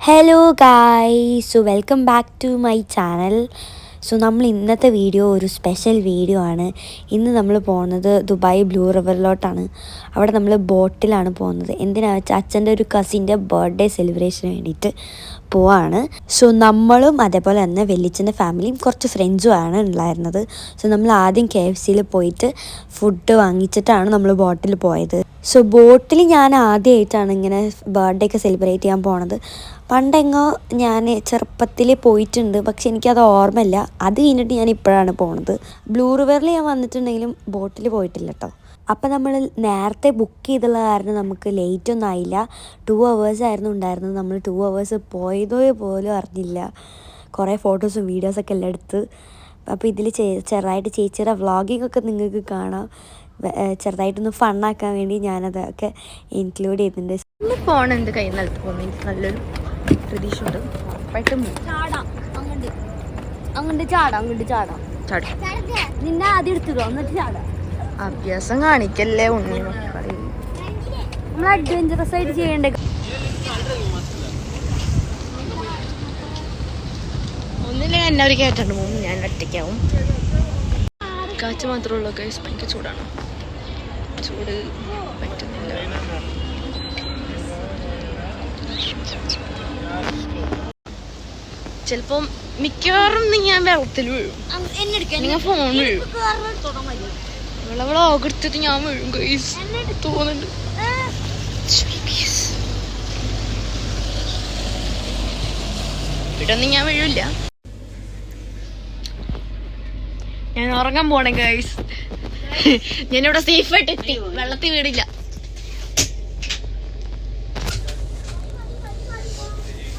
Hello guys, so welcome back to my channel. So നമ്മൾ ഇന്നത്തെ video ഒരു special video ആണ്. ഇന്ന് നമ്മൾ പോകുന്നത് ദുബായ് ബ്ലൂ റിവറിലോട്ടാണ്. അവിടെ നമ്മൾ ബോട്ടിലാണ് പോകുന്നത്. എന്തിനാണെന്ന് വെച്ചാൽ അച്ഛൻ്റെ ഒരു കസിൻ്റെ ബർത്ത്ഡേ സെലിബ്രേഷന് വേണ്ടിയിട്ട് പോവാണ്. സോ നമ്മളും അതേപോലെ തന്നെ വെല്ലിച്ചൻ്റെ ഫാമിലിയും കുറച്ച് ഫ്രണ്ട്സും ആണ് ഉണ്ടായിരുന്നത്. സോ നമ്മൾ ആദ്യം KFCയിൽ പോയിട്ട് ഫുഡ് വാങ്ങിച്ചിട്ടാണ് നമ്മൾ ബോട്ടിൽ പോയത്. സോ ബോട്ടിൽ ഞാൻ ആദ്യമായിട്ടാണ് ഇങ്ങനെ ബർത്ത്ഡേ ഒക്കെ സെലിബ്രേറ്റ് ചെയ്യാൻ പോണത്. പണ്ടെങ്ങോ ഞാൻ ചെറുപ്പത്തിൽ പോയിട്ടുണ്ട്, പക്ഷെ എനിക്കത് ഓർമ്മയില്ല. അത് കഴിഞ്ഞിട്ട് ഞാൻ ഇപ്പോഴാണ് പോണത്. ബ്ലൂ റിവറിൽ ഞാൻ വന്നിട്ടുണ്ടെങ്കിലും ബോട്ടിൽ പോയിട്ടില്ല കേട്ടോ. അപ്പം നമ്മൾ നേരത്തെ ബുക്ക് ചെയ്തുള്ള കാരണം നമുക്ക് ലേറ്റ് ഒന്നും ആയില്ല. 2 hours ആയിരുന്നു ഉണ്ടായിരുന്നത്. നമ്മൾ 2 hours പോയതോ പോലും അറിഞ്ഞില്ല. കുറേ ഫോട്ടോസും വീഡിയോസൊക്കെ എല്ലാം എടുത്ത്. അപ്പോൾ ഇതിൽ ചെറുതായിട്ട് ചേച്ചിയുടെ വ്ളോഗിങ് ഒക്കെ നിങ്ങൾക്ക് കാണാം. ചെറുതായിട്ടൊന്ന് ഫണ്ണാക്കാൻ വേണ്ടി ഞാനതൊക്കെ ഇൻക്ലൂഡ് ചെയ്തിട്ടുണ്ട്. ഫോൺ എൻ്റെ കയ്യിൽ നിലത്ത് പോകുന്നു. എനിക്ക് നല്ലൊരു പ്രതീക്ഷ ഉണ്ട്. അങ്ങോട്ട് ചാടാം നിന്നെ ആദ്യം എടുത്തിടുക, എന്നിട്ട് ചാടാം. അഭ്യാസം കാണിക്കല്ലേ ഉണ്ണി മക്കളെ. നമ്മൾ അഡ്വഞ്ചറസ് ആയിട്ട് ചെയ്യേണ്ട. ഒന്നില്ല എന്നെ അവർ കയറ്റാണ്ട് പോകും, ഞാൻ ഒറ്റയ്ക്കാവും. കാറ്റ് മാത്രമേ ഉള്ളൂ ഗൈസ്. ഭയങ്കര ചൂടാണ്. ചൂട് പറ്റുന്നില്ല. ചിലപ്പം മിക്കവാറും ഞാൻ വെള്ളത്തിൽ വീഴും. നിങ്ങൾ ഫോൺ വീഴും. അവളെ വ്ളോഗ് എടുത്തിട്ട് ഞാൻ വീഴും ഗൈസ് തോന്നുന്നുണ്ട്. ഇവിടൊന്നും ഞാൻ വീഴില്ല. ഞാൻ ഉറങ്ങാൻ പോണേ ഗൈസ്. ഞാനിവിടെ സേഫായിട്ട് എത്തി. വെള്ളത്തിൽ വീടില്ല.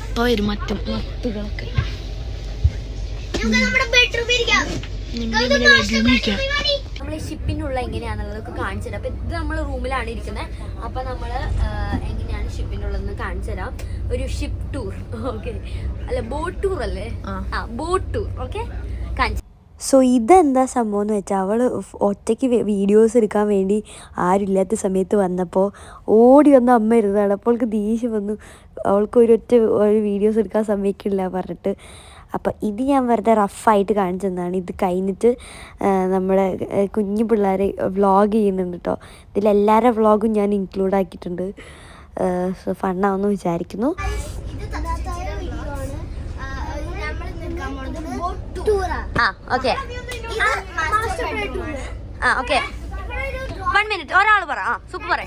ഇപ്പൊ വരും മത്തുകളൊക്കെ. നമ്മൾ ഷിപ്പിനുള്ള എങ്ങനെയാണെന്നുള്ളതൊക്കെ കാണിച്ചുതരാം. അപ്പൊ ഇത് നമ്മൾ റൂമിലാണ് ഇരിക്കുന്നത്. അപ്പൊ നമ്മള് എങ്ങനെയാണ് ഷിപ്പിൻ്റെ ഉള്ളതെന്ന് കാണിച്ചു തരാം. ഒരു ഷിപ്പ് ടൂർ, ഓക്കെ, അല്ല ബോട്ട് ടൂർ അല്ലേ? ബോട്ട് ടൂർ, ഓക്കെ, കാണിച്ചു. സോ ഇതെന്താ സംഭവം എന്ന് വെച്ചാൽ അവൾ ഒറ്റയ്ക്ക് വീഡിയോസ് എടുക്കാൻ വേണ്ടി ആരുമില്ലാത്ത സമയത്ത് വന്നപ്പോൾ ഓടി വന്ന അമ്മ ഇരുന്നതാണ്. അപ്പോൾ അവൾക്ക് ദേഷ്യം വന്നു. അവൾക്ക് ഒരു വീഡിയോസ് എടുക്കാൻ സമ്മതിക്കില്ല പറഞ്ഞിട്ട്. അപ്പം ഇത് ഞാൻ വെറുതെ റഫായിട്ട് കാണിച്ചു തന്നതാണ്. ഇത് കഴിഞ്ഞിട്ട് നമ്മുടെ കുഞ്ഞു പിള്ളേരെ വ്ളോഗ് ചെയ്യുന്നുണ്ട് കേട്ടോ. ഇതിലെല്ലാവരുടെ വ്ളോഗും ഞാൻ ഇൻക്ലൂഡ് ആക്കിയിട്ടുണ്ട്. സോ ഫണ്ണാവെന്ന് വിചാരിക്കുന്നു. ഓക്കെ, 1 minute ഒരാൾ പറ. സൂപ്പർ പറ.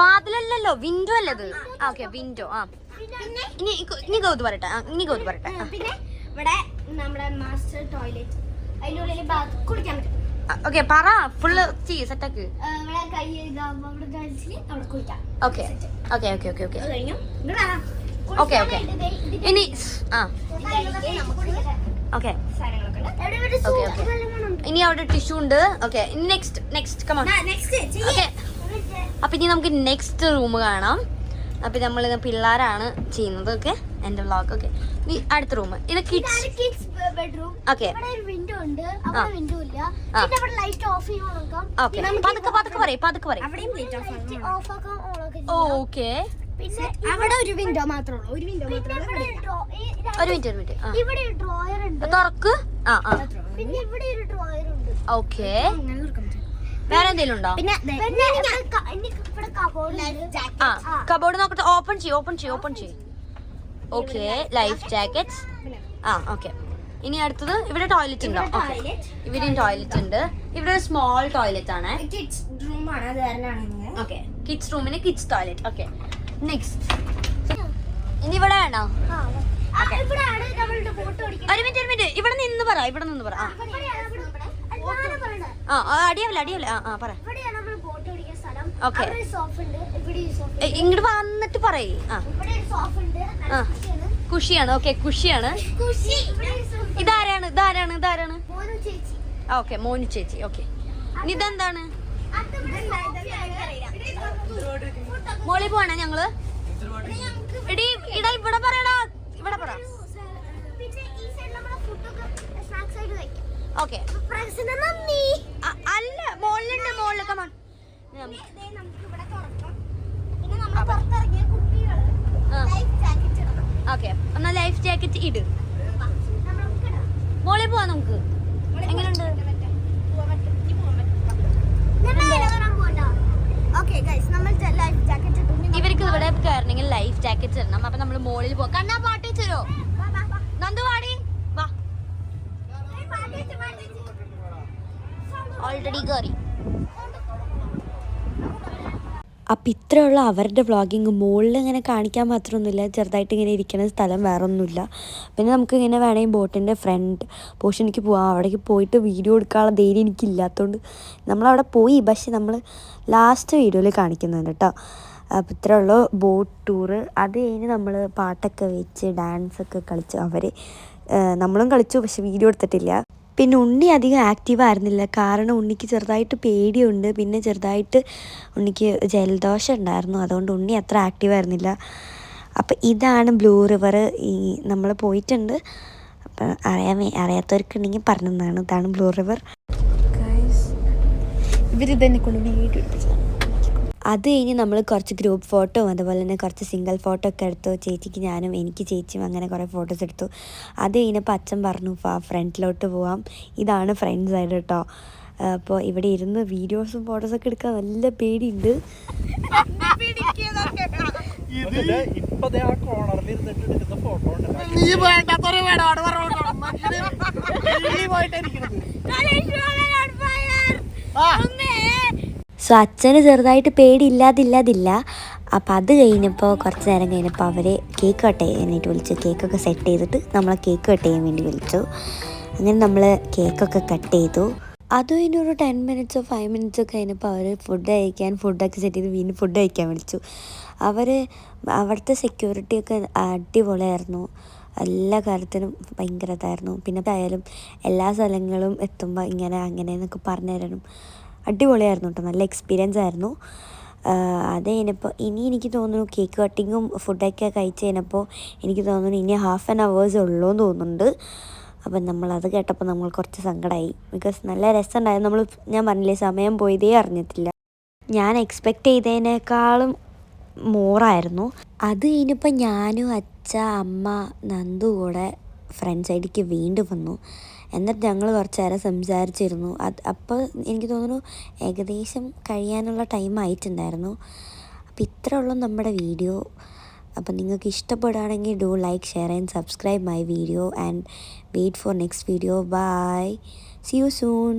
വാതിലല്ലോ, വിൻഡോ അല്ലത്. Okay, window. ഇനി ഗൗത് പറയട്ടെ. പിന്നെ ഇവിടെ നമ്മുടെ മാസ്റ്റർ ടോയ്ലറ്റ്, അതിനുള്ളിൽ കുളിക്കാൻ പറ്റും. ഓക്കെ, പറ ഫുള്ള് സെറ്റാക്ക്. ഇവിടെ കൈ അവിടെ കഴിച്ചിട്ട് അവിടെ കുളിക്കാം. ഓക്കെ കഴിഞ്ഞു. ഓക്കെ ഇനി ഇനി അവിടെ ടിഷ്യൂ ഉണ്ട്. Okay, next come on. ഓക്കെ, അപ്പൊ ഇനി നമുക്ക് നെക്സ്റ്റ് റൂം കാണാം. അപ്പൊ നമ്മൾ പിള്ളേരാണ് ചെയ്യുന്നത്. ഓക്കെ, എന്റെ വ്ളോഗ്. ഓക്കെ, ഇനി അടുത്ത റൂം. ഇത് കിഡ്സ് ബെഡ്റൂം. ഓക്കെ, വിൻഡോ ഉണ്ട്, അവിടെ വിൻഡോ ഇല്ല. പിന്നെ അവിടെ ലൈറ്റ് ഓഫ് ചെയ്യാൻ. ഓക്കെ, പതുക്കെ പറയും. അവിടെയും ലൈറ്റ് ഓഫ് ആക്കാം, ഓൺ ആക്കാം. ഓക്കെ, പിന്നെ അവിടെ ഒരു വിൻഡോ മാത്രമേ ഉള്ളൂ. ഒരു മിനിറ്റ്. ഇവിടെ ഒരു ഡ്രോയർ ഉണ്ട്, തുറക്ക്. പിന്നെ ഇവിടെ ഒരു ഡ്രോയർ ഉണ്ട്. ഓക്കെ, വേറെ എന്തെങ്കിലും ഉണ്ടോ? പിന്നെ ഇവിടെ കബോർഡ് നോക്കട്ടെ. ഓപ്പൺ ചെയ്യും. Okay, life jackets. ഓക്കെ, ഇനി അടുത്തത് ഇവിടെ ടോയ്ലറ്റ് ഉണ്ടോ? ഓക്കെ, ഇവിടെയും ടോയ്ലറ്റ് ഉണ്ട്. ഇവിടെ ഒരു സ്മോൾ ടോയ്ലറ്റ് ആണ്. കിഡ്സ് റൂം ആണ്, അത് കാരണമാണ്. ഓക്കെ, കിഡ്സ് റൂമിന് കിഡ്സ് ടോയ്ലറ്റ്. Okay, next. ഇനി ഇവിടെ വേണോ? ഒരു മിനിറ്റ്, ഇവിടെ നിന്ന് പറ. അടിയാവില്ല. പറ. ഓക്കെ, ഇങ്ങോട്ട് വന്നിട്ട് പറയേ. കുഷിയാണ്. ഓക്കെ, കുഷിയാണ്. ഇതാരാണ്? ഓക്കെ, മോനു ചേച്ചി. ഓക്കെ, ഇനി ഇതെന്താണ്? മോളി പോവാണേ ഞങ്ങള്. ഇവിടെ പറയടാ. ഓക്കെ, അല്ല, മോളിലുണ്ട്. കമാൺ. ഓക്കെ എന്നാ ലൈഫ് ജാക്കറ്റ് ഇട്. മോളിൽ പോവാം നമുക്ക്. എങ്ങനെയുണ്ട്? ഇവർക്ക് ഇവിടെ കയറണമെങ്കിൽ ലൈഫ് ജാക്കറ്റ് ഇടണം. അപ്പൊ നമ്മള് മോളിൽ പോവാം. കണ്ണാ പാട്ട് വെച്ചോ. നന്ദു പാടി വാ. ഓൾറെഡി കയറി. അപ്പം ഇത്രയുള്ള അവരുടെ വ്ളോഗിങ്. മുകളിൽ ഇങ്ങനെ കാണിക്കാൻ മാത്രമൊന്നുമില്ല, ചെറുതായിട്ട് ഇങ്ങനെ ഇരിക്കുന്ന സ്ഥലം വേറെ ഒന്നുമില്ല. പിന്നെ നമുക്ക് ഇങ്ങനെ വേണമെങ്കിൽ ബോട്ടിൻ്റെ ഫ്രണ്ട് പോർഷനിലേക്ക് പോകാം. അവിടേക്ക് പോയിട്ട് വീഡിയോ എടുക്കാനുള്ള ധൈര്യം എനിക്കില്ലാത്തതുകൊണ്ട് നമ്മളവിടെ പോയി. പക്ഷെ നമ്മൾ ലാസ്റ്റ് വീഡിയോയിൽ കാണിക്കുന്നുണ്ട് കേട്ടോ. അപ്പം ഇത്രയുള്ള ബോട്ട് ടൂറ്. അത് കഴിഞ്ഞ് നമ്മൾ പാട്ടൊക്കെ വെച്ച് ഡാൻസൊക്കെ കളിച്ച് നമ്മളും കളിച്ചു, പക്ഷെ വീഡിയോ എടുത്തിട്ടില്ല. പിന്നെ ഉണ്ണി അധികം ആക്റ്റീവ് ആയിരുന്നില്ല, കാരണം ഉണ്ണിക്ക് ചെറുതായിട്ട് പേടിയുണ്ട്. പിന്നെ ചെറുതായിട്ട് ഉണ്ണിക്ക് ജലദോഷം ഉണ്ടായിരുന്നു, അതുകൊണ്ട് ഉണ്ണി അത്ര ആക്റ്റീവ് ആയിരുന്നില്ല. അപ്പം ഇതാണ് ബ്ലൂ റിവർ. നമ്മൾ പോയിട്ടുണ്ട്. അപ്പം അറിയാത്തവർക്കുണ്ടെങ്കിൽ പറഞ്ഞതാണ്, ഇതാണ് ബ്ലൂ റിവർ. ഇവരിതെന്നെ കൊണ്ട് വീഡിയോ എടുപ്പിച്ചതാണ്. അത് കഴിഞ്ഞ് നമ്മൾ കുറച്ച് ഗ്രൂപ്പ് ഫോട്ടോ, അതുപോലെ തന്നെ കുറച്ച് സിംഗിൾ ഫോട്ടോ ഒക്കെ എടുത്തു. ചേച്ചിക്ക് ഞാനും എനിക്ക് ചേച്ചിയും അങ്ങനെ കുറേ ഫോട്ടോസ് എടുത്തു. അത് കഴിഞ്ഞപ്പോൾ അച്ഛൻ പറഞ്ഞു ഫ്രണ്ടിലോട്ട് പോവാം. ഇതാണ് ഫ്രണ്ട് സൈഡ് കേട്ടോ. അപ്പോൾ ഇവിടെ ഇരുന്ന് വീഡിയോസും ഫോട്ടോസൊക്കെ എടുക്കാൻ നല്ല പേടിയുണ്ട്. സോ അച്ഛന് ചെറുതായിട്ട് പേടിയില്ലാതില്ല. അപ്പം അത് കഴിഞ്ഞപ്പോൾ കുറച്ച് നേരം കഴിഞ്ഞപ്പോൾ അവർ കേക്ക് കട്ട് ചെയ്യാനായിട്ട് വിളിച്ചു. കേക്കൊക്കെ സെറ്റ് ചെയ്തിട്ട് നമ്മളെ കേക്ക് കട്ട് ചെയ്യാൻ വേണ്ടി വിളിച്ചു. അങ്ങനെ നമ്മൾ കേക്കൊക്കെ കട്ട് ചെയ്തു. അത് കഴിഞ്ഞൊരു 10 മിനിറ്റ്സോ 5 മിനിറ്റ്സോ കഴിഞ്ഞപ്പോൾ അവർ ഫുഡൊക്കെ സെറ്റ് ചെയ്ത് വീണ്ടും ഫുഡ് കഴിക്കാൻ വിളിച്ചു. അവിടുത്തെ സെക്യൂരിറ്റിയൊക്കെ അടിപൊളിയായിരുന്നു. എല്ലാ കാര്യത്തിനും ഭയങ്കര ഇതായിരുന്നു. പിന്നെ ആയാലും എല്ലാ സ്ഥലങ്ങളും എത്തുമ്പോൾ അങ്ങനെ എന്നൊക്കെ പറഞ്ഞു തരാനും അടിപൊളിയായിരുന്നു കേട്ടോ. നല്ല എക്സ്പീരിയൻസ് ആയിരുന്നു. അത് കഴിഞ്ഞപ്പോൾ എനിക്ക് തോന്നുന്നു കേക്ക് കട്ടിങ്ങും ഫുഡൊക്കെ കഴിച്ച് കഴിഞ്ഞപ്പോൾ എനിക്ക് തോന്നുന്നു ഇനി 1/2 hours ഉള്ളൂ എന്ന് തോന്നുന്നുണ്ട്. അപ്പം നമ്മളത് കേട്ടപ്പോൾ നമ്മൾ കുറച്ച് സങ്കടമായി. ബിക്കോസ് നല്ല രസമുണ്ടായിരുന്നു. ഞാൻ പറഞ്ഞില്ലേ, സമയം പോയതേ അറിഞ്ഞിട്ടില്ല. ഞാൻ എക്സ്പെക്റ്റ് ചെയ്തതിനേക്കാളും മോറായിരുന്നു. അത് കഴിഞ്ഞപ്പോൾ ഞാനും അച്ഛ അമ്മ നന്ദു കൂടെ ഫ്രണ്ട് സൈഡിലേക്ക് വീണ്ടും വന്നു. എന്നിട്ട് ഞങ്ങൾ കുറച്ച് നേരം സംസാരിച്ചിരുന്നു. അപ്പോൾ എനിക്ക് തോന്നുന്നു ഏകദേശം കഴിയാനുള്ള ടൈം ആയിട്ടുണ്ടായിരുന്നു. അപ്പോൾ ഇത്ര ഉള്ളൂ നമ്മുടെ വീഡിയോ. അപ്പം നിങ്ങൾക്ക് ഇഷ്ടപ്പെടുകയാണെങ്കിൽ do like, share and subscribe my video and wait for next video. Bye, see you soon.